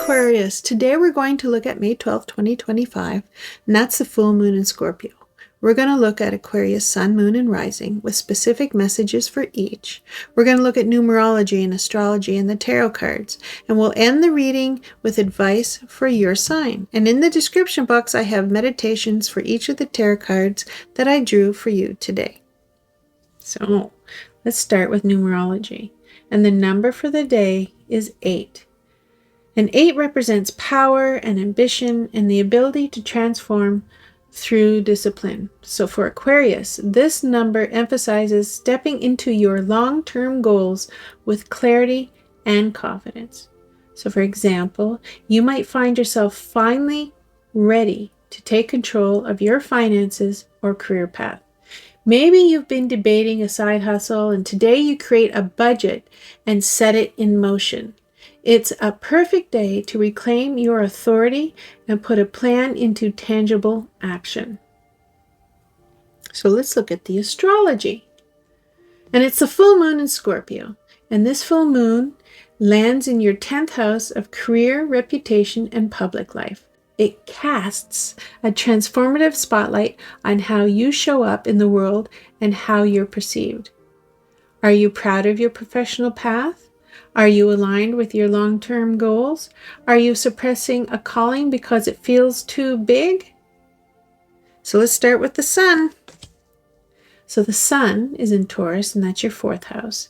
Aquarius. Today we're going to look at May 12, 2025, and that's the full moon in Scorpio. We're going to look at Aquarius Sun, Moon, and Rising with specific messages for each. We're going to look at numerology and astrology and the tarot cards, and we'll end the reading with advice for your sign. And in the description box, I have meditations for each of the tarot cards that I drew for you today. So let's start with numerology. And the number for the day is 8. And 8 represents power and ambition and the ability to transform through discipline. So for Aquarius, this number emphasizes stepping into your long-term goals with clarity and confidence. So for example, you might find yourself finally ready to take control of your finances or career path. Maybe you've been debating a side hustle and today you create a budget and set it in motion. It's a perfect day to reclaim your authority and put a plan into tangible action. So let's look at the astrology. And it's the full moon in Scorpio. And this full moon lands in your 10th house of career, reputation, and public life. It casts a transformative spotlight on how you show up in the world and how you're perceived. Are you proud of your professional path? Are you aligned with your long-term goals? Are you suppressing a calling because it feels too big? So let's start with the sun. So the sun is in Taurus, and that's your 4th house.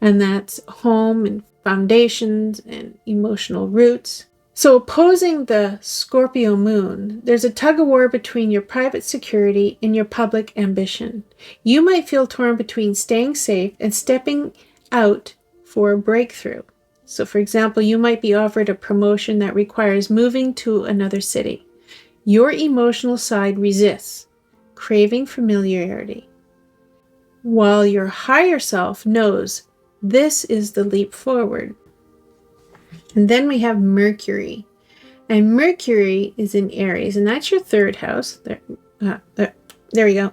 And that's home and foundations and emotional roots. So opposing the Scorpio moon, there's a tug-of-war between your private security and your public ambition. You might feel torn between staying safe and stepping out for a breakthrough. So for example, you might be offered a promotion that requires moving to another city. Your emotional side resists, craving familiarity, while your higher self knows this is the leap forward. And then we have Mercury. And Mercury is in Aries, and that's your 3rd house. There we go.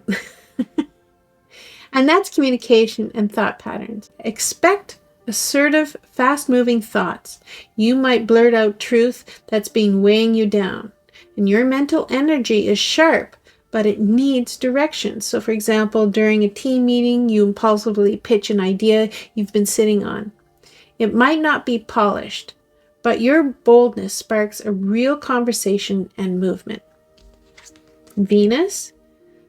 And that's communication and thought patterns. Expect assertive, fast-moving thoughts. You might blurt out truth that's been weighing you down. And your mental energy is sharp, but it needs direction. So for example, during a team meeting, you impulsively pitch an idea you've been sitting on. It might not be polished, but your boldness sparks a real conversation and movement. Venus.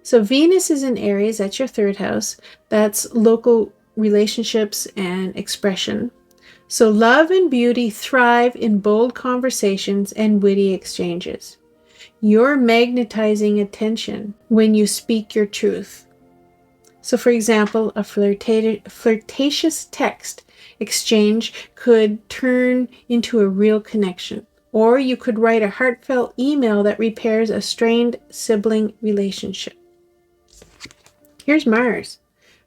So Venus is in Aries, that's your 3rd house. That's local relationships and expression. So love and beauty thrive in bold conversations and witty exchanges. You're magnetizing attention when you speak your truth. So for example, a flirtatious text exchange could turn into a real connection. Or you could write a heartfelt email that repairs a strained sibling relationship. Here's Mars.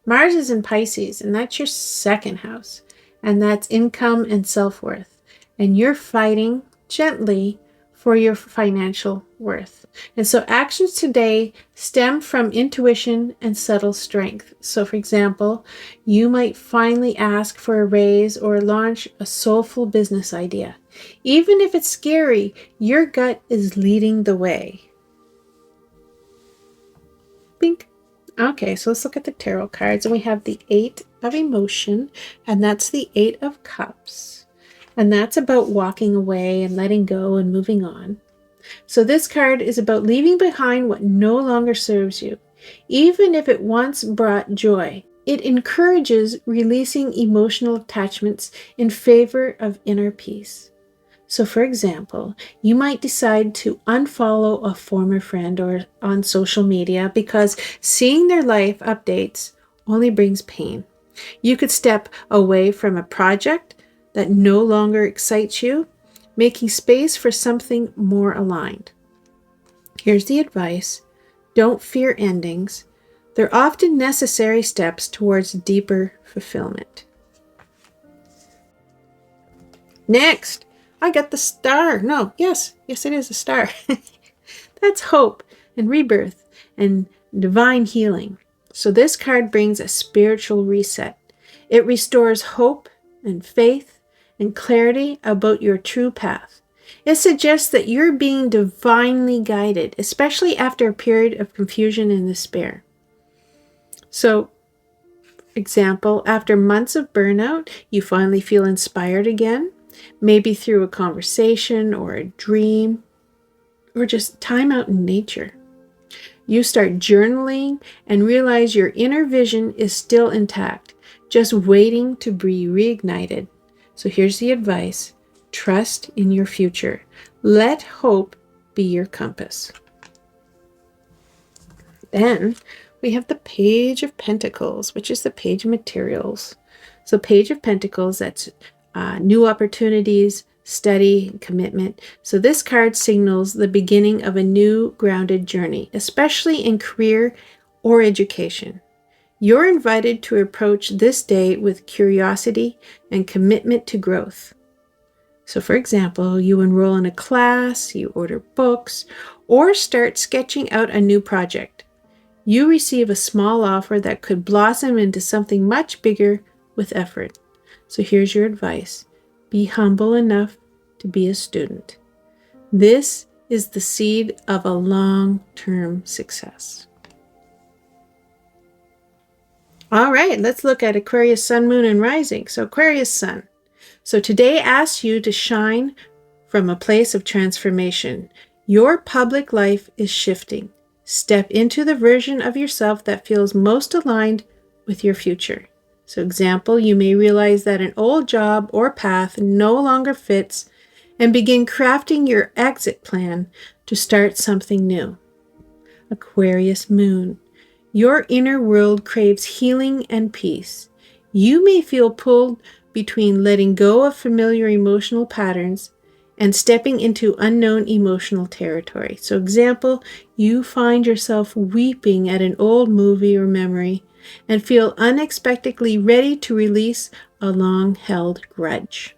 Mars is in Pisces, and that's your 2nd house, and that's income and self-worth. And you're fighting gently for your financial worth. And so actions today stem from intuition and subtle strength. So for example, you might finally ask for a raise or launch a soulful business idea. Even if it's scary, your gut is leading the way. Bink. Okay, so let's look at the tarot cards, and we have the 8 of emotion, and that's the 8 of cups. And that's about walking away and letting go and moving on. So this card is about leaving behind what no longer serves you, even if it once brought joy. It encourages releasing emotional attachments in favor of inner peace. So for example, you might decide to unfollow a former friend or on social media because seeing their life updates only brings pain. You could step away from a project that no longer excites you, making space for something more aligned. Here's the advice. Don't fear endings. They're often necessary steps towards deeper fulfillment. Next, I got the star. Yes, it is a star. That's hope and rebirth and divine healing. So this card brings a spiritual reset. It restores hope and faith and clarity about your true path. It suggests that you're being divinely guided, especially after a period of confusion and despair. So, example, after months of burnout, you finally feel inspired again, maybe through a conversation or a dream, or just time out in nature. You start journaling and realize your inner vision is still intact, just waiting to be reignited. So here's the advice. Trust in your future. Let hope be your compass. Then we have the Page of Pentacles, which is the page of materials. So Page of Pentacles, that's new opportunities, study, commitment. So this card signals the beginning of a new grounded journey, especially in career or education. You're invited to approach this day with curiosity and commitment to growth. So for example, you enroll in a class, you order books, or start sketching out a new project. You receive a small offer that could blossom into something much bigger with effort. So here's your advice. Be humble enough to be a student. This is the seed of a long-term success. All right, let's look at Aquarius Sun, Moon, and Rising. So Aquarius Sun. So today asks you to shine from a place of transformation. Your public life is shifting. Step into the version of yourself that feels most aligned with your future. So example, you may realize that an old job or path no longer fits and begin crafting your exit plan to start something new. Aquarius Moon. Your inner world craves healing and peace. You may feel pulled between letting go of familiar emotional patterns and stepping into unknown emotional territory. So example, you find yourself weeping at an old movie or memory and feel unexpectedly ready to release a long-held grudge.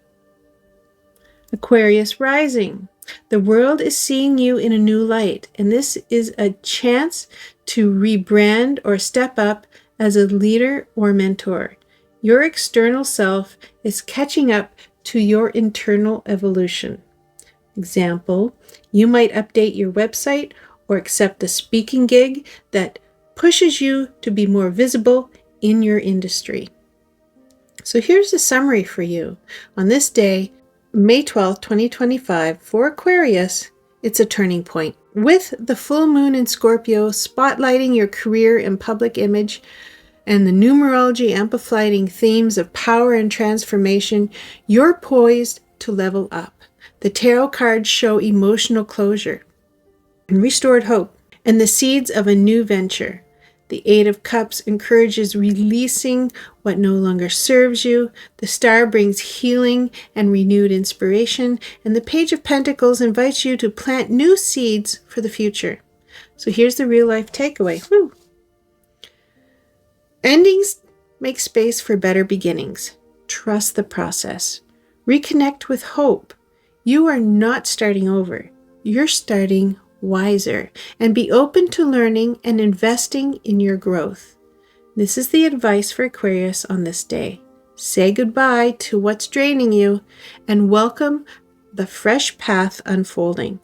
Aquarius Rising. The world is seeing you in a new light, and this is a chance to rebrand or step up as a leader or mentor. Your external self is catching up to your internal evolution. Example, you might update your website or accept a speaking gig that pushes you to be more visible in your industry. So here's a summary for you. On this day, May 12, 2025, for Aquarius, it's a turning point. With the full moon in Scorpio spotlighting your career and public image, and the numerology amplifying themes of power and transformation, you're poised to level up. The tarot cards show emotional closure and restored hope, and the seeds of a new venture. The Eight of Cups encourages releasing what no longer serves you. The Star brings healing and renewed inspiration. And the Page of Pentacles invites you to plant new seeds for the future. So here's the real life takeaway. Woo. Endings make space for better beginnings. Trust the process. Reconnect with hope. You are not starting over. You're starting wiser, and be open to learning and investing in your growth. This is the advice for Aquarius on this day. Say goodbye to what's draining you and welcome the fresh path unfolding.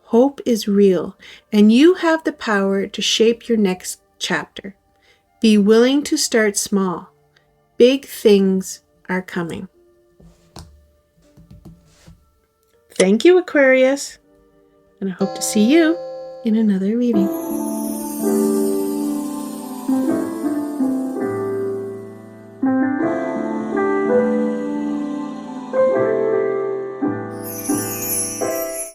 Hope is real, and you have the power to shape your next chapter. Be willing to start small. Big things are coming. Thank you, Aquarius. And I hope to see you in another reading.